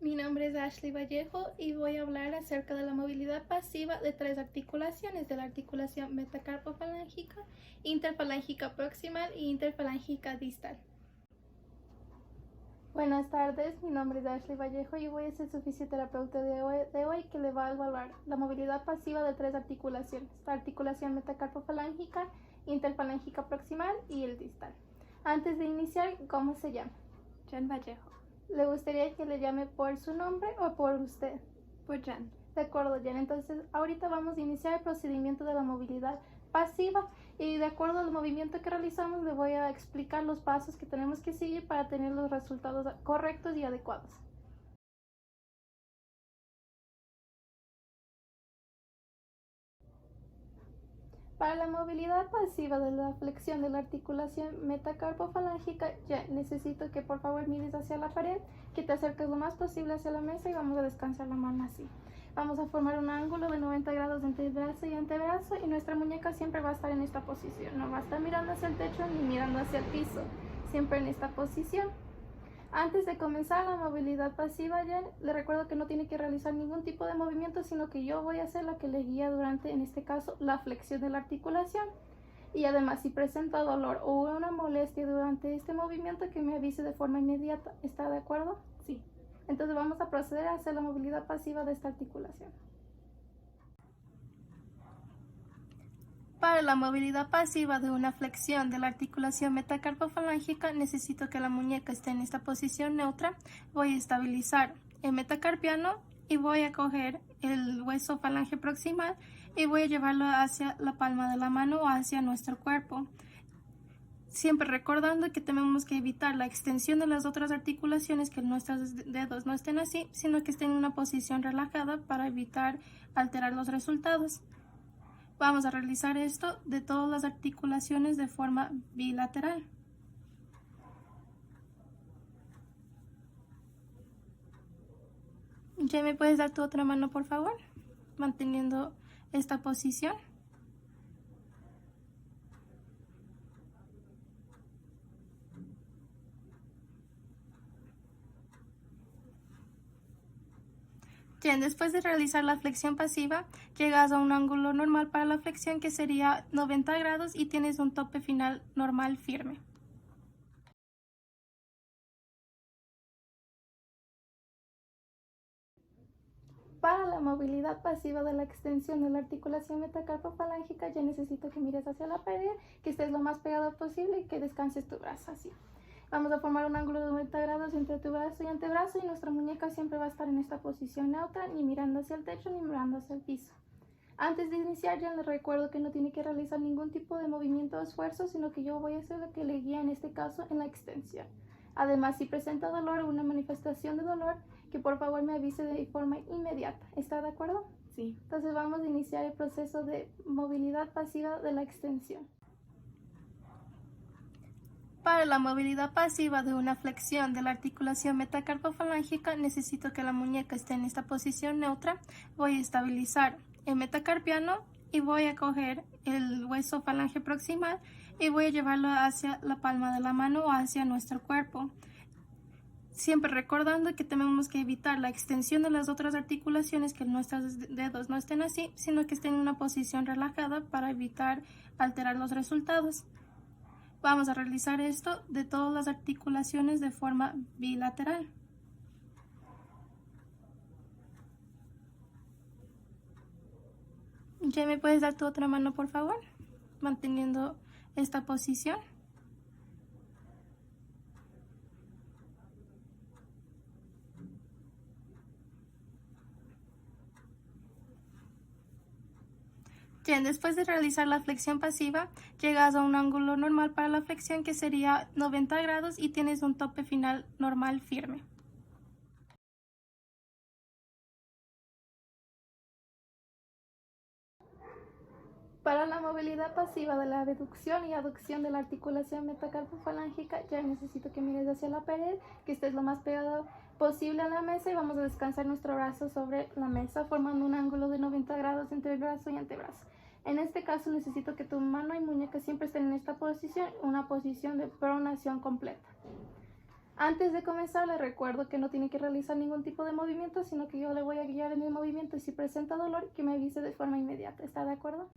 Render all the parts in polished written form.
Mi nombre es Ashley Vallejo y voy a hablar acerca de la movilidad pasiva de tres articulaciones, de la articulación metacarpofalángica, interfalángica proximal e interfalángica distal. Buenas tardes, mi nombre es Ashley Vallejo y voy a ser su fisioterapeuta de hoy que le va a evaluar la movilidad pasiva de tres articulaciones, la articulación metacarpofalángica, interfalángica proximal y el distal. Antes de iniciar, ¿cómo se llama? Jen Vallejo. ¿Le gustaría que le llame por su nombre o por usted? Por Jen. De acuerdo, Jen. Entonces, ahorita vamos a iniciar el procedimiento de la movilidad pasiva y de acuerdo al movimiento que realizamos le voy a explicar los pasos que tenemos que seguir para tener los resultados correctos y adecuados. Para la movilidad pasiva de la flexión de la articulación metacarpofalángica, ya necesito que por favor mires hacia la pared, que te acerques lo más posible hacia la mesa y vamos a descansar la mano así. Vamos a formar un ángulo de 90 grados entre brazo y antebrazo y nuestra muñeca siempre va a estar en esta posición. No va a estar mirando hacia el techo ni mirando hacia el piso, siempre en esta posición. Antes de comenzar la movilidad pasiva, Jen, le recuerdo que no tiene que realizar ningún tipo de movimiento, sino que yo voy a ser la que le guía durante, en este caso, la flexión de la articulación. Y además, si presenta dolor o una molestia durante este movimiento, que me avise de forma inmediata. ¿Está de acuerdo? Sí. Entonces vamos a proceder a hacer la movilidad pasiva de esta articulación. Para la movilidad pasiva de una flexión de la articulación metacarpofalángica necesito que la muñeca esté en esta posición neutra. Voy a estabilizar el metacarpiano y voy a coger el hueso falange proximal y voy a llevarlo hacia la palma de la mano o hacia nuestro cuerpo. Siempre recordando que tenemos que evitar la extensión de las otras articulaciones, que nuestros dedos no estén así, sino que estén en una posición relajada para evitar alterar los resultados. Vamos a realizar esto de todas las articulaciones de forma bilateral. ¿Ya me puedes dar tu otra mano, por favor? Manteniendo esta posición. Bien, después de realizar la flexión pasiva, llegas a un ángulo normal para la flexión que sería 90 grados y tienes un tope final normal firme. Para la movilidad pasiva de la extensión de la articulación metacarpofalángica, ya necesito que mires hacia la pared, que estés lo más pegado posible y que descanses tu brazo así. Vamos a formar un ángulo de 90 grados entre tu brazo y antebrazo y nuestra muñeca siempre va a estar en esta posición neutra, ni mirando hacia el techo ni mirando hacia el piso. Antes de iniciar, ya les recuerdo que no tiene que realizar ningún tipo de movimiento o esfuerzo, sino que yo voy a ser la que le guía en este caso en la extensión. Además, si presenta dolor o una manifestación de dolor, que por favor me avise de forma inmediata. ¿Está de acuerdo? Sí. Entonces vamos a iniciar el proceso de movilidad pasiva de la extensión. Para la movilidad pasiva de una flexión de la articulación metacarpofalángica necesito que la muñeca esté en esta posición neutra. Voy a estabilizar el metacarpiano y voy a coger el hueso falange proximal y voy a llevarlo hacia la palma de la mano o hacia nuestro cuerpo. Siempre recordando que tenemos que evitar la extensión de las otras articulaciones, que nuestros dedos no estén así, sino que estén en una posición relajada para evitar alterar los resultados. Vamos a realizar esto de todas las articulaciones de forma bilateral. ¿Ya me puedes dar tu otra mano, por favor? Manteniendo esta posición. Bien, después de realizar la flexión pasiva, llegas a un ángulo normal para la flexión que sería 90 grados y tienes un tope final normal firme. Para la movilidad pasiva de la abducción y aducción de la articulación metacarpofalángica, ya necesito que mires hacia la pared, que estés lo más pegado posible a la mesa y vamos a descansar nuestro brazo sobre la mesa formando un ángulo de 90 grados entre el brazo y antebrazo. En este caso necesito que tu mano y muñeca siempre estén en esta posición, una posición de pronación completa. Antes de comenzar, le recuerdo que no tiene que realizar ningún tipo de movimiento, sino que yo le voy a guiar en el movimiento y si presenta dolor, que me avise de forma inmediata. ¿Está de acuerdo?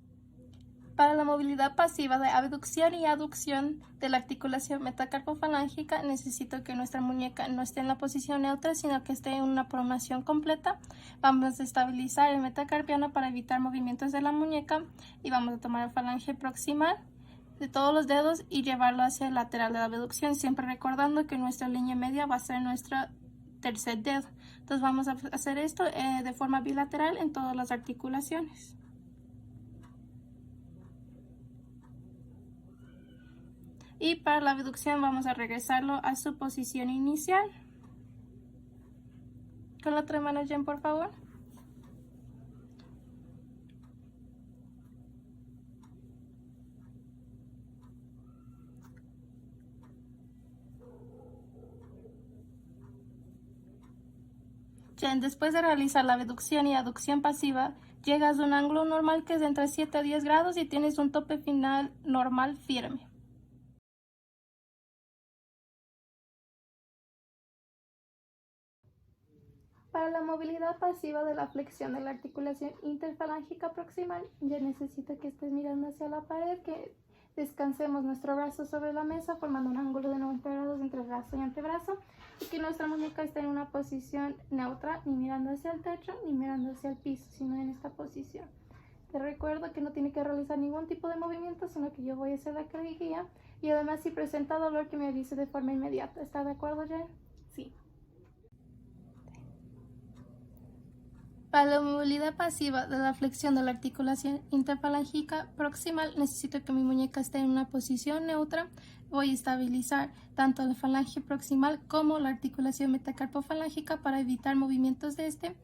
Para la movilidad pasiva de abducción y aducción de la articulación metacarpofalángica, necesito que nuestra muñeca no esté en la posición neutra, sino que esté en una pronación completa. Vamos a estabilizar el metacarpiano para evitar movimientos de la muñeca y vamos a tomar el falange proximal de todos los dedos y llevarlo hacia el lateral de la abducción, siempre recordando que nuestra línea media va a ser nuestro tercer dedo. Entonces vamos a hacer esto de forma bilateral en todas las articulaciones. Y para la abducción vamos a regresarlo a su posición inicial. Con la otra mano, Jen, por favor. Jen, después de realizar la abducción y aducción pasiva, llegas a un ángulo normal que es de entre 7 a 10 grados y tienes un tope final normal firme. Para la movilidad pasiva de la flexión de la articulación interfalángica proximal, ya necesito que estés mirando hacia la pared, que descansemos nuestro brazo sobre la mesa formando un ángulo de 90 grados entre brazo y antebrazo y que nuestra muñeca esté en una posición neutra, ni mirando hacia el techo ni mirando hacia el piso, sino en esta posición. Te recuerdo que no tiene que realizar ningún tipo de movimiento, sino que yo voy a ser la que le guía y además si presenta dolor que me avise de forma inmediata. ¿Está de acuerdo, Jen? Sí. Para la movilidad pasiva de la flexión de la articulación interfalángica proximal, necesito que mi muñeca esté en una posición neutra. Voy a estabilizar tanto la falange proximal como la articulación metacarpofalángica para evitar movimientos de este.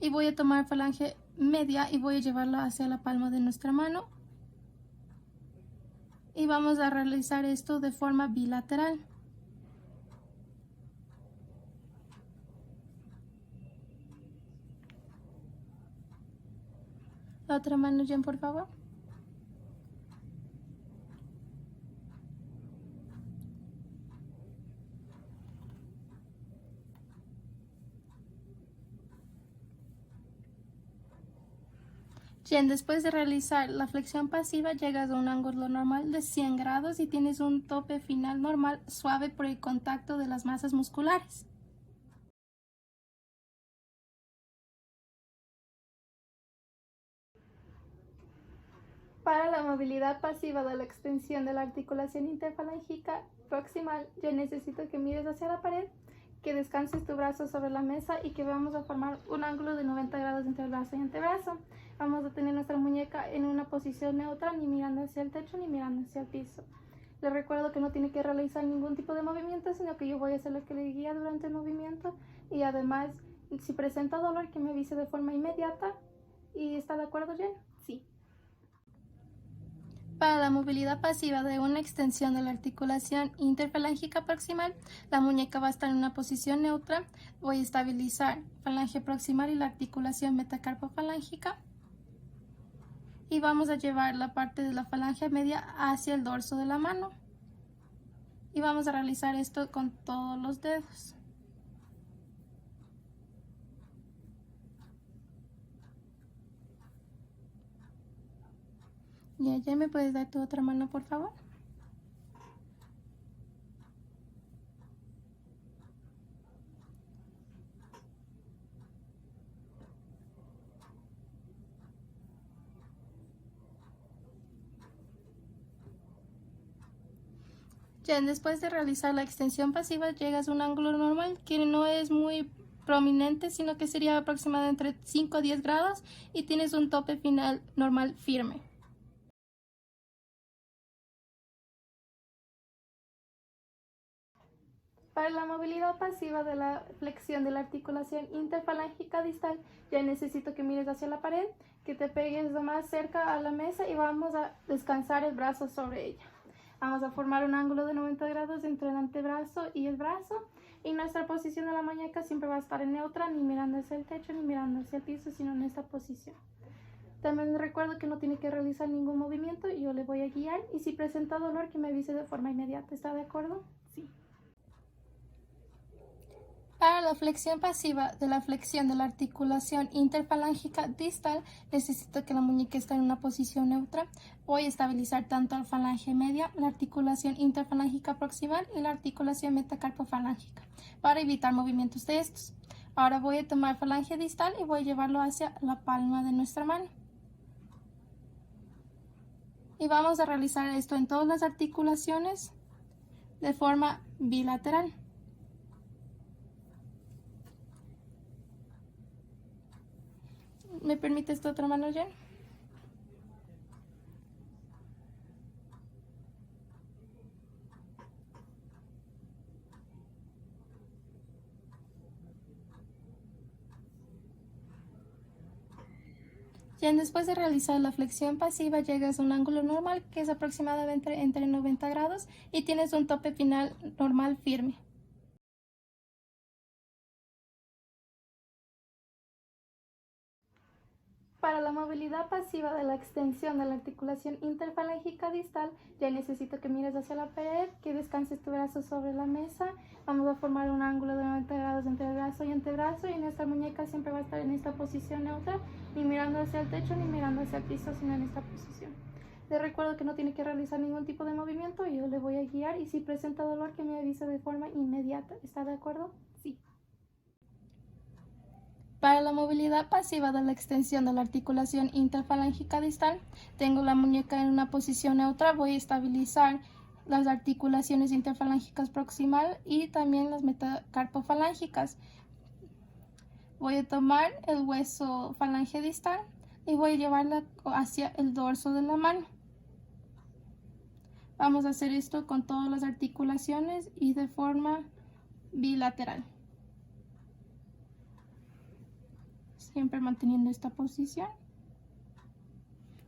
Y voy a tomar falange media y voy a llevarla hacia la palma de nuestra mano. Y vamos a realizar esto de forma bilateral. La otra mano, Jen, por favor. Jen, después de realizar la flexión pasiva, llegas a un ángulo normal de 100 grados y tienes un tope final normal suave por el contacto de las masas musculares. Para la movilidad pasiva de la extensión de la articulación interfalángica proximal, ya necesito que mires hacia la pared, que descanses tu brazo sobre la mesa y que vamos a formar un ángulo de 90 grados entre el brazo y antebrazo. Vamos a tener nuestra muñeca en una posición neutra, ni mirando hacia el techo ni mirando hacia el piso. Les recuerdo que no tiene que realizar ningún tipo de movimiento, sino que yo voy a ser la que le guía durante el movimiento y además, si presenta dolor, que me avise de forma inmediata. ¿Y está de acuerdo, Jen? Sí. Para la movilidad pasiva de una extensión de la articulación interfalángica proximal, la muñeca va a estar en una posición neutra. Voy a estabilizar falange proximal y la articulación metacarpofalángica. Y vamos a llevar la parte de la falange media hacia el dorso de la mano. Y vamos a realizar esto con todos los dedos. Ya me puedes dar tu otra mano, por favor. Ya después de realizar la extensión pasiva, llegas a un ángulo normal que no es muy prominente, sino que sería aproximadamente entre 5 a 10 grados y tienes un tope final normal firme. Para la movilidad pasiva de la flexión de la articulación interfalángica distal, ya necesito que mires hacia la pared, que te pegues lo más cerca a la mesa y vamos a descansar el brazo sobre ella. Vamos a formar un ángulo de 90 grados entre el antebrazo y el brazo y nuestra posición de la muñeca siempre va a estar en neutra, ni mirando hacia el techo ni mirando hacia el piso, sino en esta posición. También recuerdo que no tiene que realizar ningún movimiento, yo le voy a guiar y si presenta dolor que me avise de forma inmediata. ¿Está de acuerdo? Sí. Para la flexión pasiva de la flexión de la articulación interfalángica distal, necesito que la muñeca esté en una posición neutra. Voy a estabilizar tanto la falange media, la articulación interfalángica proximal y la articulación metacarpofalángica para evitar movimientos de estos. Ahora voy a tomar falange distal y voy a llevarlo hacia la palma de nuestra mano. Y vamos a realizar esto en todas las articulaciones de forma bilateral. ¿Me permite esta otra mano, Jen? Jen, después de realizar la flexión pasiva, llegas a un ángulo normal que es aproximadamente entre 90 grados y tienes un tope final normal firme. Para la movilidad pasiva de la extensión de la articulación interfalángica distal, ya necesito que mires hacia la pared, que descanses tu brazo sobre la mesa. Vamos a formar un ángulo de 90 grados entre brazo y antebrazo, y nuestra muñeca siempre va a estar en esta posición neutra, ni mirando hacia el techo ni mirando hacia el piso, sino en esta posición. Les recuerdo que no tiene que realizar ningún tipo de movimiento, yo le voy a guiar y si presenta dolor que me avise de forma inmediata. ¿Está de acuerdo? Sí. Para la movilidad pasiva de la extensión de la articulación interfalángica distal, tengo la muñeca en una posición neutra. Voy a estabilizar las articulaciones interfalángicas proximal y también las metacarpofalángicas. Voy a tomar el hueso falange distal y voy a llevarla hacia el dorso de la mano. Vamos a hacer esto con todas las articulaciones y de forma bilateral. Siempre manteniendo esta posición.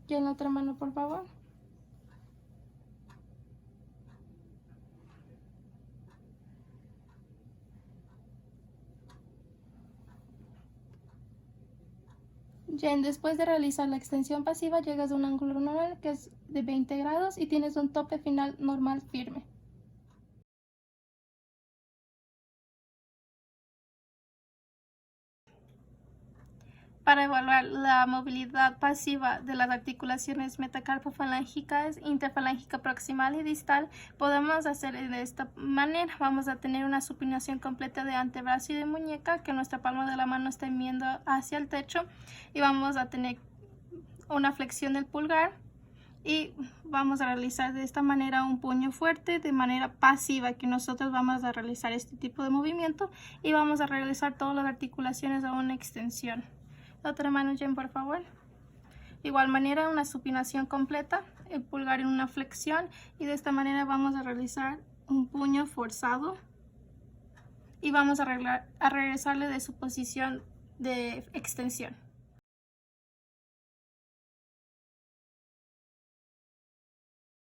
Y en la otra mano, por favor. Jen, después de realizar la extensión pasiva, llegas a un ángulo normal que es de 20 grados y tienes un tope final normal firme. Para evaluar la movilidad pasiva de las articulaciones metacarpofalángicas, interfalángica proximal y distal, podemos hacer de esta manera. Vamos a tener una supinación completa de antebrazo y de muñeca, que nuestra palma de la mano está viendo hacia el techo, y vamos a tener una flexión del pulgar y vamos a realizar de esta manera un puño fuerte de manera pasiva, que nosotros vamos a realizar este tipo de movimiento y vamos a realizar todas las articulaciones a una extensión. La otra mano, Jen, por favor. De igual manera, una supinación completa, el pulgar en una flexión, y de esta manera vamos a realizar un puño forzado y vamos a regresarle de su posición de extensión.